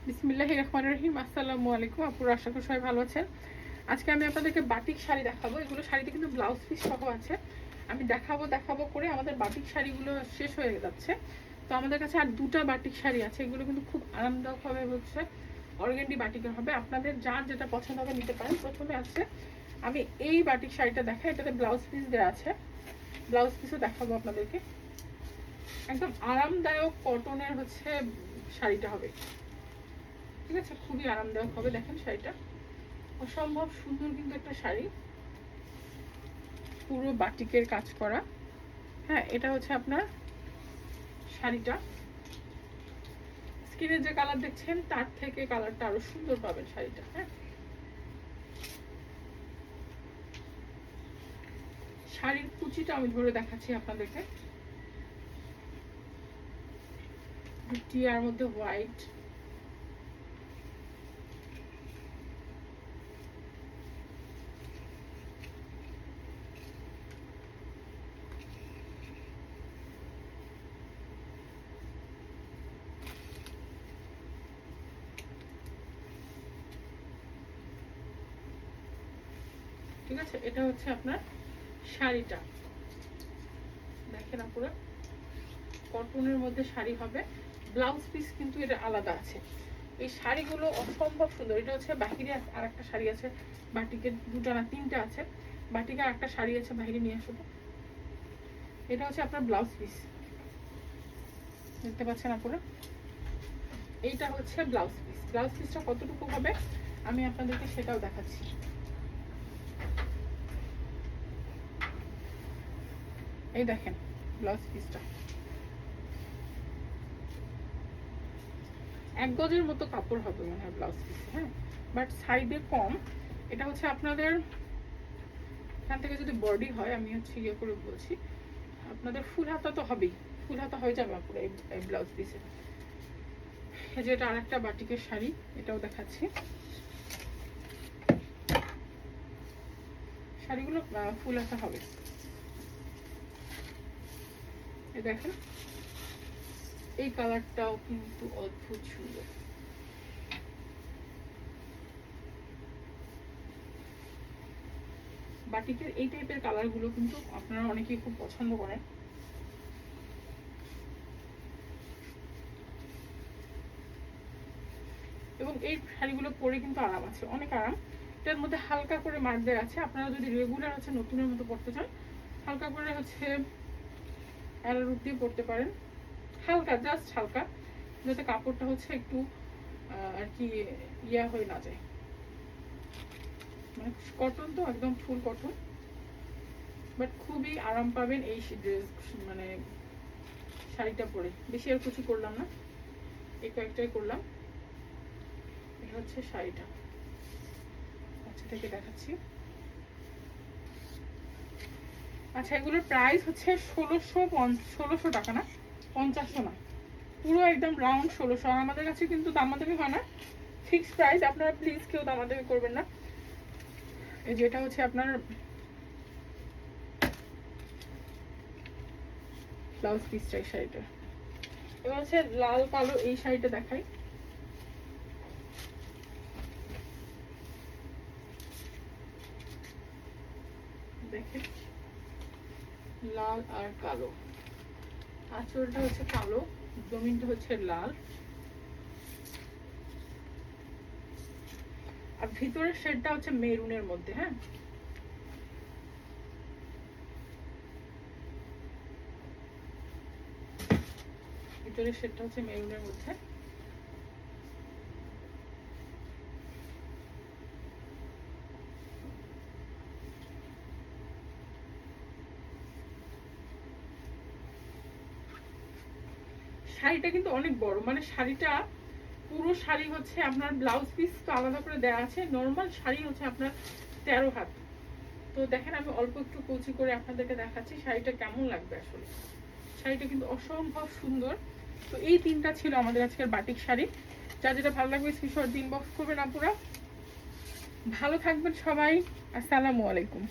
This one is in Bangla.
বিসমিল্লাহির রহমানির রহিম। আসসালামু আলাইকুম আপুরা, আশা করি সবাই ভালো আছেন। আজকে আমি আপনাদেরকে বাটিক শাড়ি দেখাবো। এগুলো শাড়িতে কিন্তু ব্লাউজ পিস সহ আছে। আমি দেখাবো করে আমাদের বাটিক শাড়িগুলো শেষ হয়ে যাচ্ছে। তো আমাদের কাছে আর দুটা বাটিক শাড়ি আছে। এগুলো কিন্তু খুব আরামদায়ক হবে, হচ্ছে অর্গানডি বাটিকের হবে। আপনাদের যার যেটা পছন্দ হবে নিতে পারেন। প্রথমে আছে আমি এই বাটিক শাড়িটা দেখাই, এটাতে ব্লাউজ পিস দেওয়া আছে। ব্লাউজ পিসও দেখাবো আপনাদেরকে। একদম আরামদায়ক কটনের হচ্ছে শাড়িটা হবে, ঠিক আছে? খুবই আরামদায়ক হবে। দেখেন শাড়িটা অসম্ভব সুন্দর, কিন্তু একটা শাড়ি পুরো বাটিকের কাজ করা। হ্যাঁ, এটা হচ্ছে আপনার শাড়িটা। স্কিনের যে কালার দেখছেন তার থেকে কালারটা আরো সুন্দর পাবেন শাড়িটা। হ্যাঁ, শাড়ির কুচিটা আমি ধরে দেখাচ্ছি আপনাদেরকে। টিয়ার মধ্যে হোয়াইট, ঠিক আছে? এটা হচ্ছে আপনার শাড়িটা। দেখেন আপুরা, কটনের মধ্যে শাড়ি হবে। ব্লাউজ পিস কিন্তু এটা আলাদা আছে। এই শাড়িগুলো অসম্ভব সুন্দর। এটা হচ্ছে বাহিরে আর একটা শাড়ি আছে, বাটিকের দুটা না তিনটা আছে। বাটিকে আর একটা শাড়ি আছে, বাহিরে নিয়ে আসবো। এটা হচ্ছে আপনার ব্লাউজ পিস, দেখতে পাচ্ছেন আপুরা। এইটা হচ্ছে ব্লাউজ পিস। ব্লাউজ পিসটা কতটুকু হবে আমি আপনাদেরকে সেটাও দেখাচ্ছি। এই দেখেন ব্লাউজ পিসটা, 1 গজের মতো কাপড় হবে মনে হয় ব্লাউজ পিস। হ্যাঁ, বাট সাইডে কম। এটা হচ্ছে আপনাদের এখান থেকে যদি বডি হয়, আমি হচ্ছে ইয়ে করে বলছি, আপনাদের ফুল হাতা তো হবেই, ফুল হাতা হয়ে যাবে আপুরা এই ব্লাউজ পিসে। এই যে এটা আরেকটা বাটিকের শাড়ি, এটাও দেখাচ্ছি। শাড়িগুলো ফুল হাতা হবে। এই দেখেন, এই কালারটাও কিন্তু অদ্ভুত সুন্দর। বাটিকের এই টাইপের কালারগুলো কিন্তু আপনারা অনেকেই খুব পছন্দ করেন। এবং এই শাড়িগুলো পরে কিন্তু আরাম আছে, অনেক আরাম। এটার মধ্যে হালকা করে মার্ক দেওয়া আছে। আপনারা যদি রেগুলার হচ্ছে নতুনের মতো পড়তে চান, হালকা করে হচ্ছে অ্যারোরুট দিয়ে পড়তে পারেন। হালকা, জাস্ট হালকা, যাতে কাপড়টা হচ্ছে একটু আর কি ইয়া হয়ে না যায়। মানে কটন তো একদম ফুল কটন, বাট খুবই আরাম পাবেন এই ড্রেস মানে শাড়িটা পরে। বেশি আর কিছু করলাম না, এই কয়েকটাই করলাম। এটা হচ্ছে শাড়িটা, আচ্ছা থেকে দেখাচ্ছি। আচ্ছা, এগুলোর প্রাইস হচ্ছে 1600 টাকা, না 50 না, পুরো একদম রাউন্ড 1600। আর আমাদের কাছে কিন্তু দামাদামি হয় না, ফিক্সড প্রাইস। আপনারা প্লিজ কেউ দামাদামি করবেন না। এই যেটা হচ্ছে আপনার ব্লাউজ পিসটা, এই শাড়িটা। এবার হচ্ছে লাল কালো এই শাড়িটা দেখাই। দেখেন, লাল আর কালো, আঁচলটা হচ্ছে কালো, জমিনটা হচ্ছে লাল, আর ভিতরের শেডটা হচ্ছে মেরুনের মধ্যে। হ্যাঁ, ভিতরের শেডটা হচ্ছে মেরুনের মধ্যে। শাড়িটা কিন্তু অনেক বড়, মানে শাড়িটা পুরো শাড়ি হচ্ছে আপনার ব্লাউজ পিস তো আলাদা করে দেওয়া আছে। নর্মাল শাড়ি হচ্ছে আপনার 13 হাত। তো দেখেন, আমি অল্প একটু কুচি করে আপনাদেরকে দেখাচ্ছি শাড়িটা কেমন লাগবে। আসলে শাড়িটা কিন্তু অসম্ভব সুন্দর। তো এই তিনটা ছিল আমাদের আজকের বাটিক শাড়ি। যা যেটা ভালো লাগবে স্ক্রিনশট ইনবক্স করবেন আপুরা। ভালো থাকবেন সবাই, আসসালামু আলাইকুম।